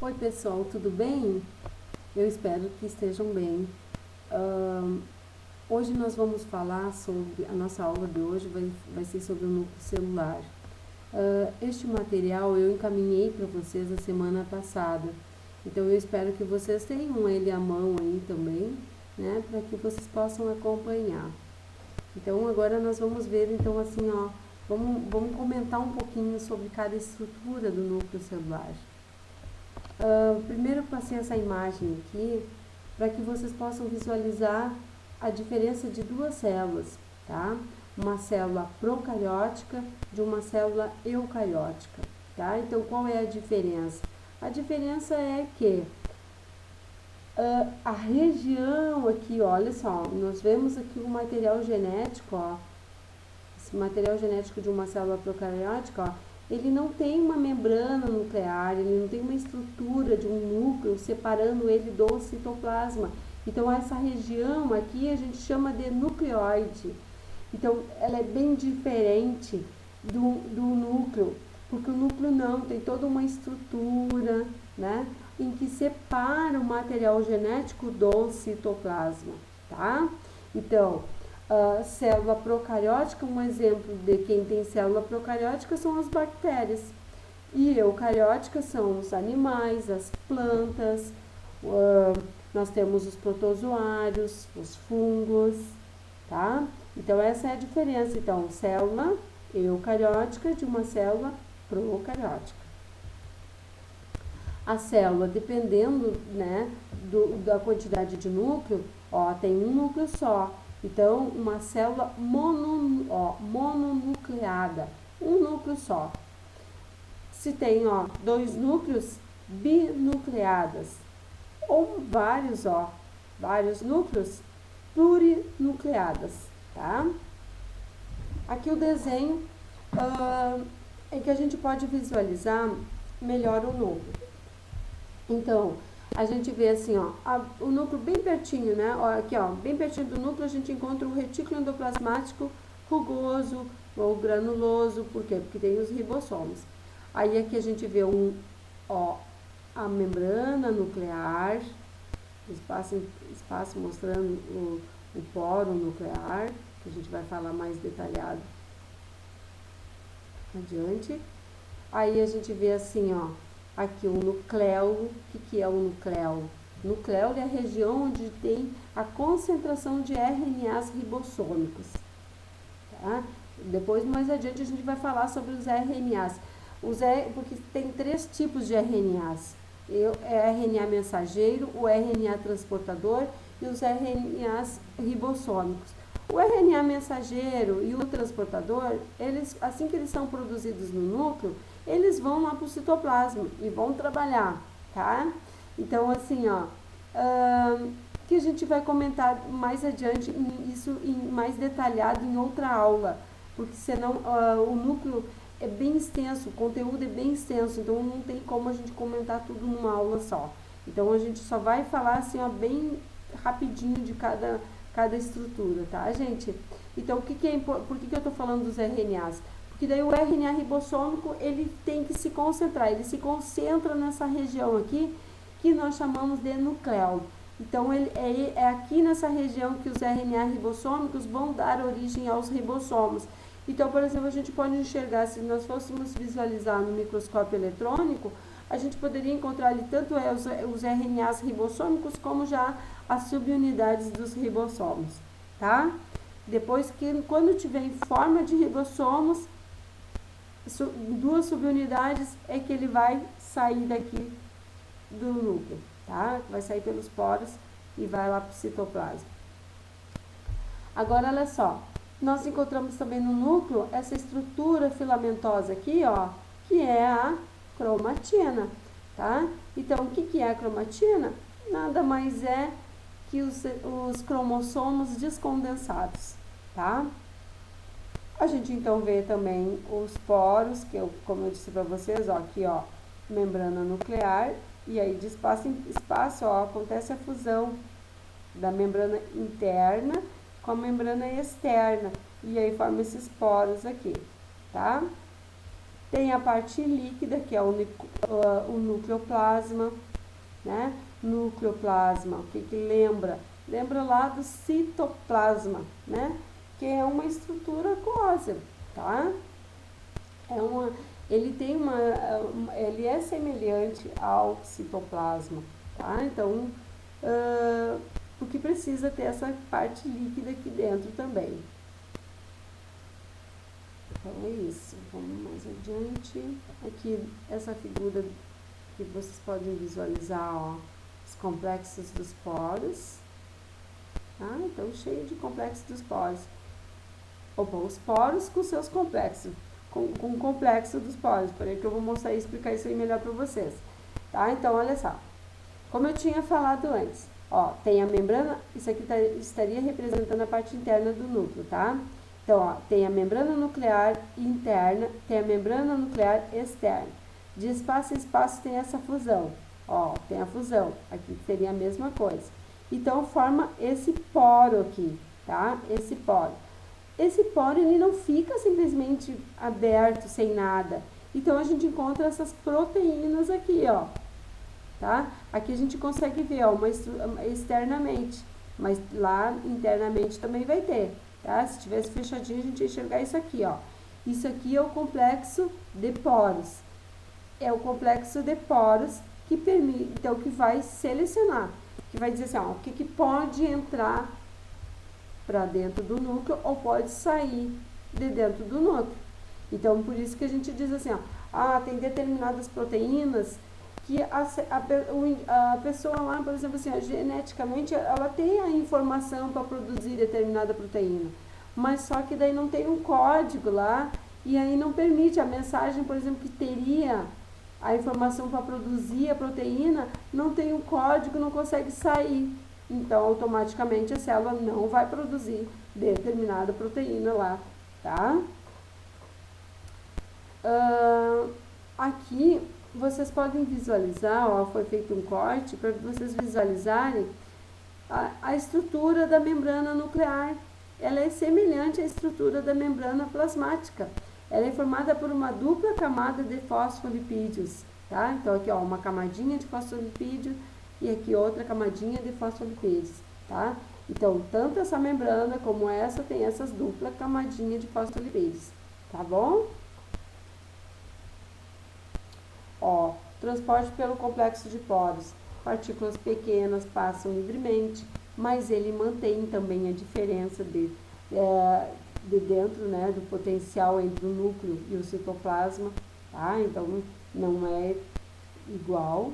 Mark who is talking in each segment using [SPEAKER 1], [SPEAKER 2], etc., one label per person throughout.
[SPEAKER 1] Oi pessoal, tudo bem? Eu espero que estejam bem. Hoje nós vamos falar sobre, a nossa aula de hoje vai ser sobre o núcleo celular. Este material eu encaminhei para vocês a semana passada, então eu espero que vocês tenham ele à mão aí também, né, para que vocês possam acompanhar. Então agora nós vamos ver, então assim, ó, vamos comentar um pouquinho sobre cada estrutura do núcleo celular. Primeiro eu passei essa imagem aqui para que vocês possam visualizar a diferença de duas células, tá? Uma célula procariótica de uma célula eucariótica, tá? Então qual é a diferença? A diferença é que a região aqui, olha só, nós vemos aqui o material genético, ó, esse material genético de uma célula procariótica, ó, ele não tem uma membrana nuclear, ele não tem uma estrutura de um núcleo separando ele do citoplasma. Então, essa região aqui a gente chama de nucleoide. Então, ela é bem diferente do núcleo, porque o núcleo não, tem toda uma estrutura, né, em que separa o material genético do citoplasma, tá? Então, célula procariótica, um exemplo de quem tem célula procariótica são as bactérias. E eucarióticas são os animais, as plantas, nós temos os protozoários, os fungos, tá? Então, essa é a diferença. Então, célula eucariótica de uma célula procariótica. A célula, dependendo, né, da quantidade de núcleo, ó, tem um núcleo só. Então, uma célula mononucleada, um núcleo só. Se tem, ó, dois núcleos, binucleadas. Ou vários núcleos, plurinucleadas, tá? Aqui o desenho em que a gente pode visualizar melhor o núcleo. Então, a gente vê assim, ó, o núcleo bem pertinho, né? Ó, aqui, ó, bem pertinho do núcleo a gente encontra o retículo endoplasmático rugoso ou granuloso, por quê? Porque tem os ribossomos. Aí aqui a gente vê a membrana nuclear, espaço mostrando o poro nuclear, que a gente vai falar mais detalhado adiante. Aí a gente vê assim, ó, aqui o nucleolo. O que é o nucleolo? Nucleolo é a região onde tem a concentração de RNAs ribossômicos, tá? Depois, mais adiante, a gente vai falar sobre os RNAs. Porque tem 3 tipos de RNAs. RNA mensageiro, o RNA transportador e os RNAs ribossômicos. O RNA mensageiro e o transportador, assim que eles são produzidos no núcleo, eles vão lá para o citoplasma e vão trabalhar, tá? Então, assim, ó, que a gente vai comentar mais adiante, isso mais detalhado em outra aula, porque senão o núcleo é bem extenso, o conteúdo é bem extenso, então não tem como a gente comentar tudo numa aula só. Então, a gente só vai falar, assim, ó, bem rapidinho de cada estrutura, tá, gente? Então, por que eu tô falando dos RNAs? Porque daí o RNA ribossômico, ele tem que se concentrar, ele se concentra nessa região aqui, que nós chamamos de nucleolo. Então, é aqui nessa região que os RNA ribossômicos vão dar origem aos ribossomos. Então, por exemplo, a gente pode enxergar, se nós fôssemos visualizar no microscópio eletrônico, a gente poderia encontrar ali tanto os RNAs ribossômicos, como já as subunidades dos ribossomos, tá? Depois quando tiver em forma de ribossomos, 2 subunidades é que ele vai sair daqui do núcleo, tá? Vai sair pelos poros e vai lá para o citoplasma. Agora, olha só, nós encontramos também no núcleo essa estrutura filamentosa aqui, ó, que é a cromatina, tá? Então, o que é a cromatina? Nada mais é que os cromossomos descondensados, tá? A gente então vê também os poros, que como eu disse para vocês, ó, aqui, ó, membrana nuclear, e aí de espaço em espaço, ó, acontece a fusão da membrana interna com a membrana externa, e aí forma esses poros aqui, tá? Tem a parte líquida, que é o nucleoplasma, né? Nucleoplasma, o que lembra? Lembra lá do citoplasma, né? Que é uma estrutura aquosa, tá? Ele é semelhante ao citoplasma, tá? Então, porque precisa ter essa parte líquida aqui dentro também. Então é isso, vamos mais adiante. Aqui essa figura que vocês podem visualizar, ó, os complexos dos poros, tá? Então cheio de complexos dos poros. Opa, os poros com seus complexos, com o complexo dos poros, porém que eu vou mostrar e explicar isso aí melhor para vocês, tá? Então olha só, como eu tinha falado antes, ó, tem a membrana, isso aqui estaria representando a parte interna do núcleo, tá? Então, ó, tem a membrana nuclear interna, tem a membrana nuclear externa. De espaço em espaço tem essa fusão, ó, tem a fusão, aqui seria a mesma coisa. Então, forma esse poro aqui, tá? Esse poro. Esse poro, ele não fica simplesmente aberto, sem nada. Então, a gente encontra essas proteínas aqui, ó, tá? Aqui a gente consegue ver, ó, externamente, mas lá internamente também vai ter. Tá? Se tivesse fechadinho, a gente ia enxergar isso aqui, ó. Isso aqui é o complexo de poros. É o complexo de poros que permite, então, que vai selecionar, que vai dizer assim, ó, o que pode entrar para dentro do núcleo ou pode sair de dentro do núcleo. Então, por isso que a gente diz assim, ó, tem determinadas proteínas que a pessoa lá, por exemplo, assim, ó, geneticamente, ela tem a informação para produzir determinada proteína, mas só que daí não tem um código lá, e aí não permite a mensagem, por exemplo, que teria a informação para produzir a proteína, não tem um código, não consegue sair. Então, automaticamente, a célula não vai produzir determinada proteína lá, tá? Aqui vocês podem visualizar, ó, foi feito um corte para vocês visualizarem a estrutura da membrana nuclear. Ela é semelhante à estrutura da membrana plasmática. Ela é formada por uma dupla camada de fosfolipídios, tá? Então aqui, ó, uma camadinha de fosfolipídio e aqui outra camadinha de fosfolipídios, tá? Então, tanto essa membrana como essa tem essas dupla camadinha de fosfolipídios, tá bom? Ó, transporte pelo complexo de poros. Partículas pequenas passam livremente, mas ele mantém também a diferença de dentro, né, do potencial entre o núcleo e o citoplasma, tá? Então, não é igual.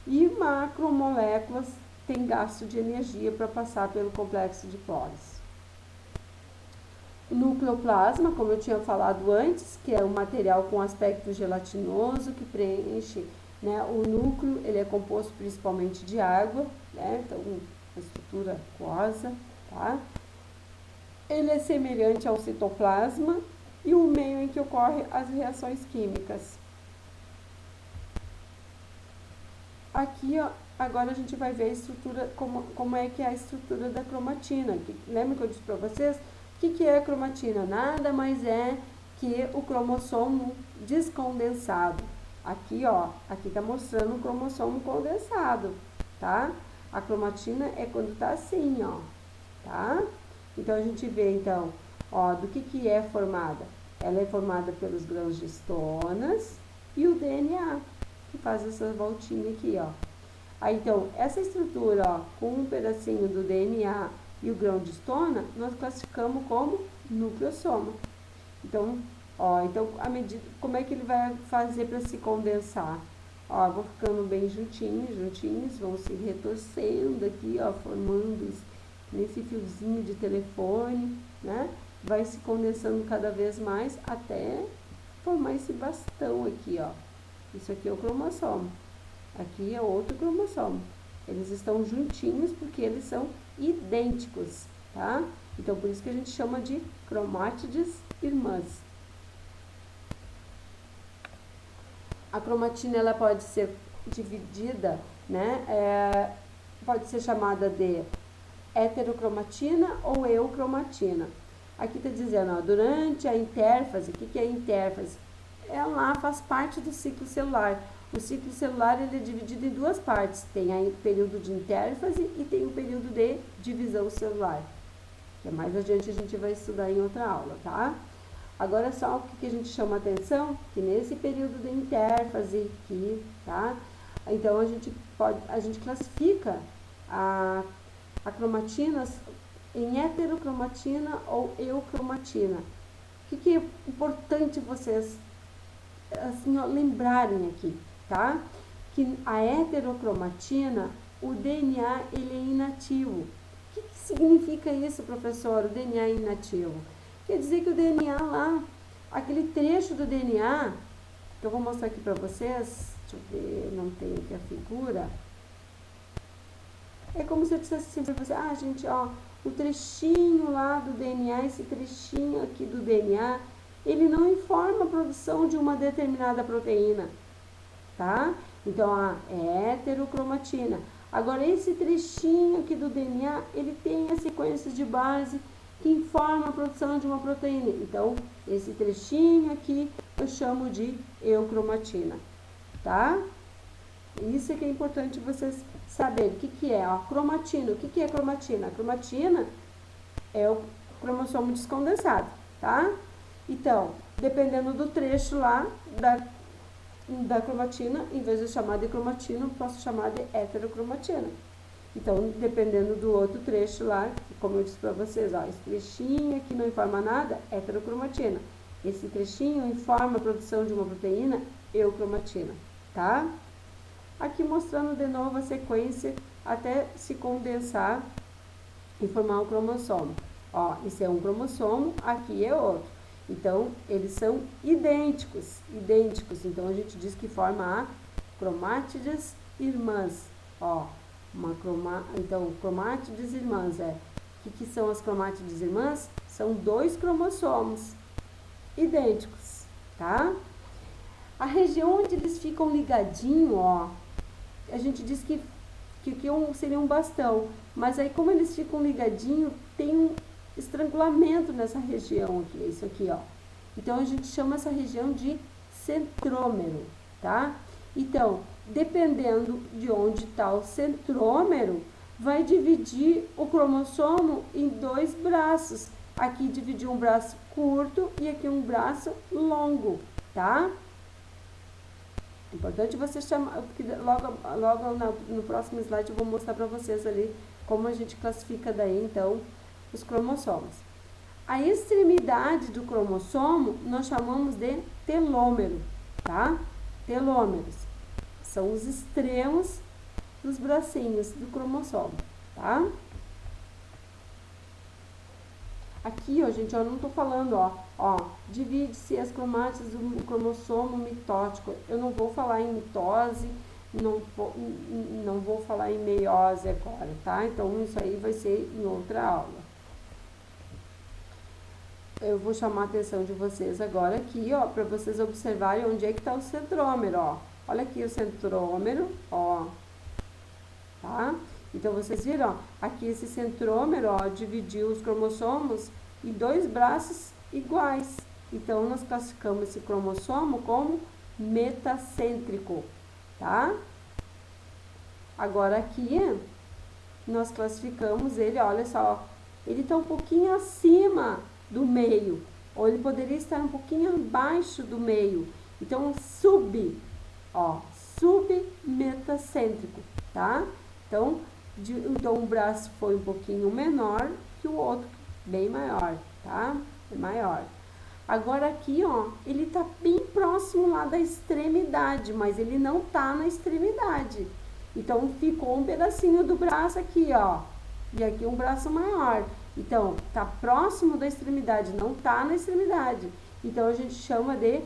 [SPEAKER 1] E macromoléculas têm gasto de energia para passar pelo complexo de poros. O nucleoplasma, como eu tinha falado antes, que é um material com aspecto gelatinoso que preenche, né, o núcleo. Ele é composto principalmente de água, né, então uma estrutura aquosa, tá? Ele é semelhante ao citoplasma e o meio em que ocorrem as reações químicas. Aqui, ó, agora a gente vai ver a estrutura, como é que é a estrutura da cromatina. Lembra que eu disse para vocês? O que é a cromatina? Nada mais é que o cromossomo descondensado. Aqui, ó, aqui tá mostrando o cromossomo condensado, tá? A cromatina é quando tá assim, ó, tá? Então, a gente vê, então, ó, do que é formada. Ela é formada pelos grãos de histonas e o DNA, que faz essa voltinha aqui, ó. Aí, então, essa estrutura, ó, com um pedacinho do DNA e o grão de histona, nós classificamos como nucleossoma. Então, ó, então, como é que ele vai fazer para se condensar? Ó, vão ficando bem juntinhos, vão se retorcendo aqui, ó, formando nesse fiozinho de telefone, né? Vai se condensando cada vez mais até formar esse bastão aqui, ó. Isso aqui é o cromossomo. Aqui é outro cromossomo. Eles estão juntinhos porque eles são idênticos, tá? Então, por isso que a gente chama de cromátides irmãs. A cromatina, ela pode ser dividida, né? Pode ser chamada de heterocromatina ou eucromatina. Aqui está dizendo, ó, durante a intérfase, o que é intérfase? lá faz parte do ciclo celular. O ciclo celular ele é dividido em duas partes. Tem aí o período de intérfase e tem o período de divisão celular. Que mais adiante a gente vai estudar em outra aula, tá? Agora só o que a gente chama atenção, que nesse período de intérfase aqui, tá? Então a gente classifica a cromatina em heterocromatina ou eucromatina. O que é importante vocês assim, ó, lembrarem aqui, tá? Que a heterocromatina, o DNA ele é inativo. O que significa isso, professor? O DNA é inativo. Quer dizer que o DNA lá, aquele trecho do DNA, que eu vou mostrar aqui para vocês, deixa eu ver, não tem aqui a figura. É como se eu dissesse assim para você, gente, ó, o trechinho lá do DNA, esse trechinho aqui do DNA, ele não informa a produção de uma determinada proteína, tá? Então, é heterocromatina. Agora, esse trechinho aqui do DNA, ele tem as sequências de base que informam a produção de uma proteína. Então, esse trechinho aqui eu chamo de eucromatina, tá? Isso é que é importante vocês saberem. O que é a cromatina? O que é a cromatina? A cromatina é o cromossomo descondensado, tá? Então, dependendo do trecho lá da cromatina, em vez de chamar de cromatina, eu posso chamar de heterocromatina. Então, dependendo do outro trecho lá, como eu disse para vocês, ó, esse trechinho aqui não informa nada, heterocromatina. Esse trechinho informa a produção de uma proteína, eucromatina, tá? Aqui mostrando de novo a sequência até se condensar e formar um cromossomo. Ó, esse é um cromossomo, aqui é outro. Então, eles são idênticos. Então, a gente diz que forma a cromátides irmãs. Ó, então, cromátides irmãs o que são as cromátides irmãs? São 2 cromossomos idênticos, tá? A região onde eles ficam ligadinhos, ó, a gente diz que seria um bastão, mas aí como eles ficam ligadinhos, tem um estrangulamento nessa região aqui, isso aqui, ó. Então, a gente chama essa região de centrômero, tá? Então, dependendo de onde está o centrômero, vai dividir o cromossomo em 2 braços. Aqui dividir um braço curto e aqui um braço longo, tá? É importante você chamar, porque logo no próximo slide eu vou mostrar para vocês ali como a gente classifica daí, então, os cromossomos. A extremidade do cromossomo nós chamamos de telômero, tá? Telômeros são os extremos dos bracinhos do cromossomo, tá? Aqui, ó, gente, eu não tô falando, ó, divide-se as cromátides do cromossomo mitótico. Eu não vou falar em mitose, não vou falar em meiose agora, tá? Então, isso aí vai ser em outra aula. Eu vou chamar a atenção de vocês agora aqui, ó, para vocês observarem onde é que tá o centrômero, ó. Olha aqui o centrômero, ó, tá? Então, vocês viram, ó, aqui esse centrômero, ó, dividiu os cromossomos em 2 braços iguais. Então, nós classificamos esse cromossomo como metacêntrico, tá? Agora, aqui, nós classificamos ele, olha só, ele tá um pouquinho acima do meio, ou ele poderia estar um pouquinho abaixo do meio. Então, submetacêntrico, tá? Então, um braço foi um pouquinho menor que o outro, bem maior, tá? É maior. Agora aqui, ó, ele tá bem próximo lá da extremidade, mas ele não tá na extremidade. Então, ficou um pedacinho do braço aqui, ó, e aqui um braço maior. Então, tá próximo da extremidade, não tá na extremidade. Então, a gente chama de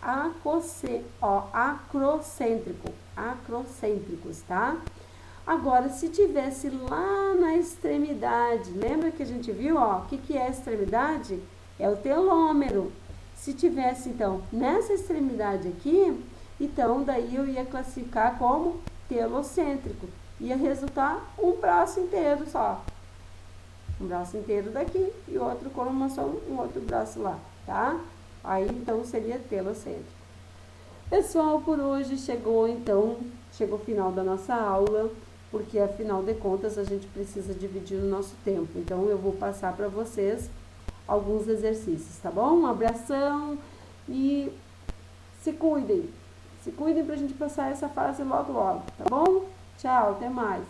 [SPEAKER 1] acrocêntricos, tá? Agora, se tivesse lá na extremidade, lembra que a gente viu, ó, o que é a extremidade? É o telômero. Se tivesse, então, nessa extremidade aqui, então, daí eu ia classificar como telocêntrico. Ia resultar um braço inteiro só. Um braço inteiro daqui e outro cromossomo, um outro braço lá, tá? Aí, então, seria telocêntrico. Pessoal, por hoje chegou o final da nossa aula, porque afinal de contas a gente precisa dividir o nosso tempo. Então eu vou passar para vocês alguns exercícios, tá bom? Um abração e se cuidem. Se cuidem pra gente passar essa fase logo logo, tá bom? Tchau, até mais.